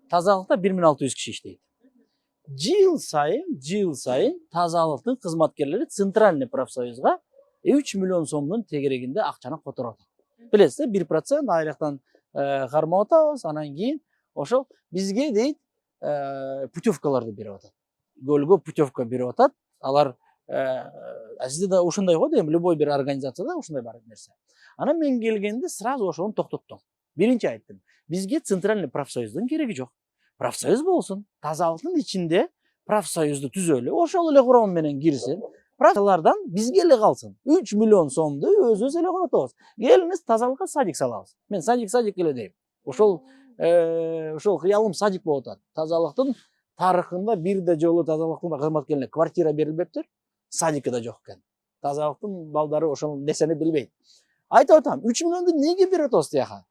тазалыкта 1600 киши иштейт. Жыл сайын тазалыктын кызматкерлери Центральный профсоюзга 3 миллион сомдун тегерегинде акчаны которуп атат. Билесиз, 1% айлыктан кармап атабыз, анан кийин ошол бизге дейт путевкаларды берип атат. Көлгө путевка берип атат. Алар сизде да ушундай го дейм, любой бир организацияда ушундай бар нерсе. Анан мен келгенде сразу ошону токтоттум. Биринчи айттым, бизге Центральный профсоюздун кереги жок. Профсоюз болсун, тазалыктын ичинде профсоюзду түзөлү, ошол эле курам менен кирсин. Профсоюздардан бизге эле калсын. 3 миллион сомду өзүбүз эле конотобуз. Келиңиз тазалыкка садик салабыз. Мен садик эле дейм. Ошол кыялым садик болуп атат. Тазалыктын тарыхында бирде жолу тазалыктын кызматкерлерине квартира берилбептир. Садики да жок экен. Тазалыктын балдары ошол нерсени билбейт. Айтып атам, 3 миллионду неге берип атабыз тияка?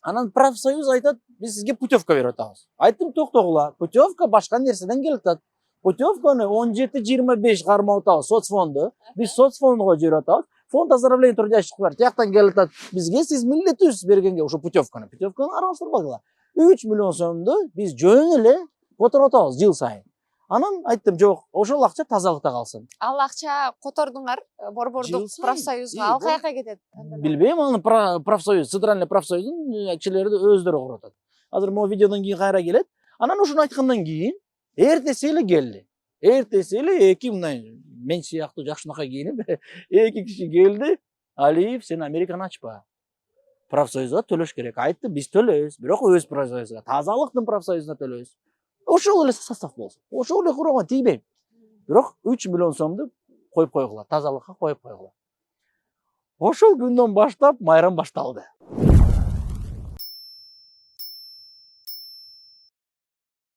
Анан профсоюз айтат, биз сизге путевка берип атабыз. Айттым, токтогула, путевка башка нерседен келип атат. Путевканы 17-25 кармап атабыз соцфонду. Биз соцфондго жиберип атабыз. Фонд оздоровления трудящих бар. Тияктан келип атат. Бизге сиз милдеттүүсүз бергенге ошо путевканы. Путевканы аралаштырбагыла. 3 миллион сомду биз жөн эле которуп атабыз жыл сайын. Анан айттым, жок, ошол акча тазалыкта калсын. Ал акча котордуңар борбордук профсоюзга, ал каяка кетет? Билбейм, аны профсоюз, Центральный профсоюздун кишилери өздөрү куруп атат. Азыр могу видеодон кийин кайра келет. Анан ушуну айткандан кийин эртеси эле келди. Эртеси эле эки мындай мен сыяктуу жакшынакай кийинип эки киши келди. Алиев, сен Американы ачпа. Профсоюзга төлөш керек. Айтты, биз төлөйбүз, бирок өз профсоюзга, тазалыктын профсоюзуна төлөйбүз. Ошол эле состав болсун. Ошол эле курууга тийбейм. Бирок 3 миллион сомду коюп койгула, тазалыкка коюп койгула. Ошол күндөн баштап майрам башталды.